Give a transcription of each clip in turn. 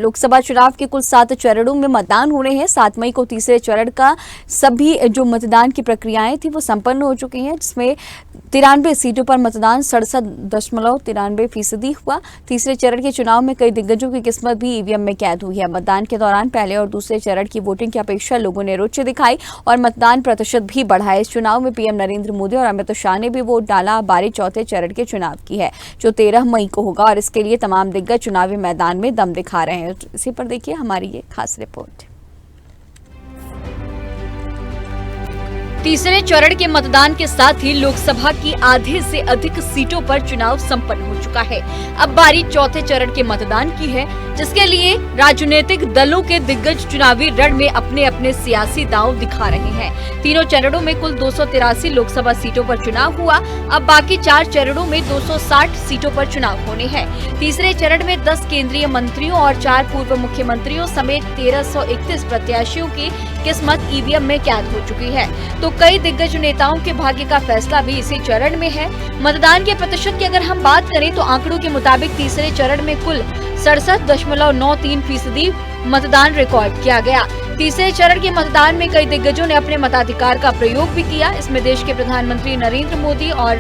लोकसभा चुनाव के कुल 7 चरणों में मतदान होने हैं। 7 मई को तीसरे चरण का सभी जो मतदान की प्रक्रियाएं थी वो संपन्न हो चुकी हैं, जिसमें 93 सीटों पर मतदान 67.93% हुआ। तीसरे चरण के चुनाव में कई दिग्गजों की किस्मत भी ईवीएम में कैद हुई है। मतदान के दौरान पहले और दूसरे चरण की वोटिंग की अपेक्षा लोगों ने रुचि दिखाई और मतदान प्रतिशत भी बढ़ा। इस चुनाव में पीएम नरेंद्र मोदी और अमित शाह ने भी वोट डाला। बारी चौथे चरण के चुनाव की है जो 13 मई को होगा और इसके लिए तमाम दिग्गज चुनावी मैदान में दम दिखा रहे हैं। इसी पर देखिए हमारी ये खास रिपोर्ट। तीसरे चरण के मतदान के साथ ही लोकसभा की आधे से अधिक सीटों पर चुनाव संपन्न हो चुका है। अब बारी चौथे चरण के मतदान की है, जिसके लिए राजनीतिक दलों के दिग्गज चुनावी रण में अपने अपने सियासी दांव दिखा रहे हैं। तीनों चरणों में कुल 283 लोकसभा सीटों पर चुनाव हुआ। अब बाकी 4 चरणों में 260 सीटों पर चुनाव होने हैं। तीसरे चरण में 10 केंद्रीय मंत्रियों और 4 पूर्व मुख्यमंत्रियों समेत 1331 प्रत्याशियों की किस्मत ईवीएम में कैद हो चुकी है, तो कई दिग्गज नेताओं के भाग्य का फैसला भी इसी चरण में है। मतदान के प्रतिशत की अगर हम बात करें तो आंकड़ों के मुताबिक तीसरे चरण में कुल 67.93% मतदान रिकॉर्ड किया गया। तीसरे चरण के मतदान में कई दिग्गजों ने अपने मताधिकार का प्रयोग भी किया। इसमें देश के प्रधानमंत्री नरेंद्र मोदी और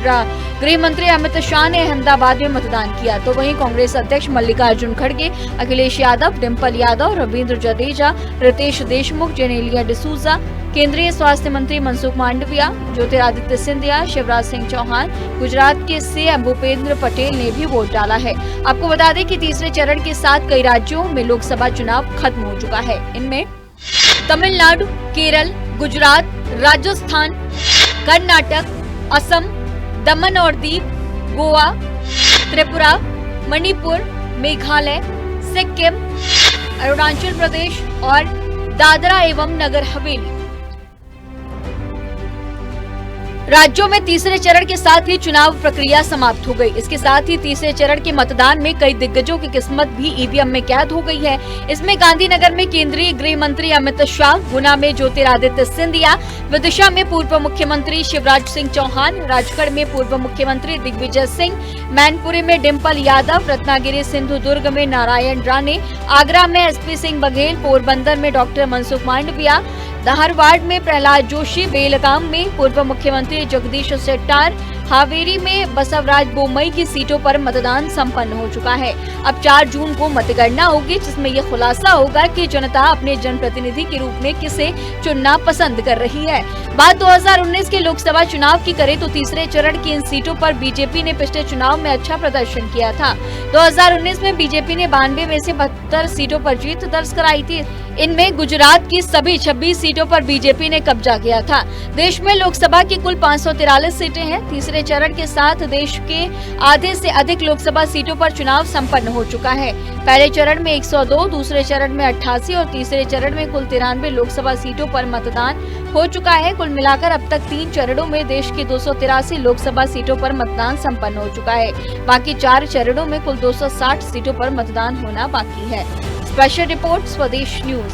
गृह मंत्री अमित शाह ने अहमदाबाद में मतदान किया, तो वहीं कांग्रेस अध्यक्ष मल्लिकार्जुन खड़गे, अखिलेश यादव, डिम्पल यादव, रविंद्र जडेजा, रितेश देशमुख, जेनेलिया डिसूजा, केंद्रीय स्वास्थ्य मंत्री मनसुख मांडविया, ज्योतिरादित्य सिंधिया, शिवराज सिंह चौहान, गुजरात के सीएम भूपेंद्र पटेल ने भी वोट डाला है। आपको बता दें कि तीसरे चरण के साथ कई राज्यों में लोकसभा चुनाव खत्म हो चुका है। इनमें तमिलनाडु, केरल, गुजरात, राजस्थान, कर्नाटक, असम, दमन और दीव, गोवा, त्रिपुरा, मणिपुर, मेघालय, सिक्किम, अरुणाचल प्रदेश और दादरा एवं नगर हवेली राज्यों में तीसरे चरण के साथ ही चुनाव प्रक्रिया समाप्त हो गई। इसके साथ ही तीसरे चरण के मतदान में कई दिग्गजों की किस्मत भी ईवीएम में कैद हो गई है। इसमें गांधीनगर में केंद्रीय गृह मंत्री अमित शाह, गुना में ज्योतिरादित्य सिंधिया, विदिशा में पूर्व मुख्यमंत्री शिवराज सिंह चौहान, राजगढ़ में पूर्व मुख्यमंत्री दिग्विजय सिंह, मैनपुरी में डिम्पल यादव, रत्नागिरी सिंधुदुर्ग में नारायण राणे, आगरा में एसपी सिंह बघेल, पोरबंदर में डॉक्टर मनसुख मांडविया, धारवाड़ में प्रहलाद जोशी, बेलगाम में पूर्व मुख्यमंत्री जगदीश शेट्टार, हावेरी में बसवराज बोम्मई की सीटों पर मतदान संपन्न हो चुका है। अब 4 जून को मतगणना होगी, जिसमें यह खुलासा होगा कि जनता अपने जनप्रतिनिधि के रूप में किसे चुनना पसंद कर रही है। बात 2019 के लोकसभा चुनाव की करें तो तीसरे चरण की इन सीटों पर बीजेपी ने पिछले चुनाव में अच्छा प्रदर्शन किया था। 2019 में बीजेपी ने 92 में से 72 सीटों पर जीत दर्ज कराई थी। इनमें गुजरात की सभी 26 सीटों पर बीजेपी ने कब्जा किया था। देश में लोकसभा की कुल 543 सीटें हैं। तीसरे चरण के साथ देश के आधे से अधिक लोकसभा सीटों पर चुनाव संपन्न हो चुका है। पहले चरण में 102, दूसरे चरण में 88 और तीसरे चरण में कुल 93 लोकसभा सीटों पर मतदान हो चुका है। कुल मिलाकर अब तक 3 चरणों में देश की 283 लोकसभा सीटों पर मतदान संपन्न हो चुका है। बाकी 4 चरणों में कुल 260 सीटों पर मतदान होना बाकी है। स्पेशल रिपोर्ट, स्वदेश न्यूज।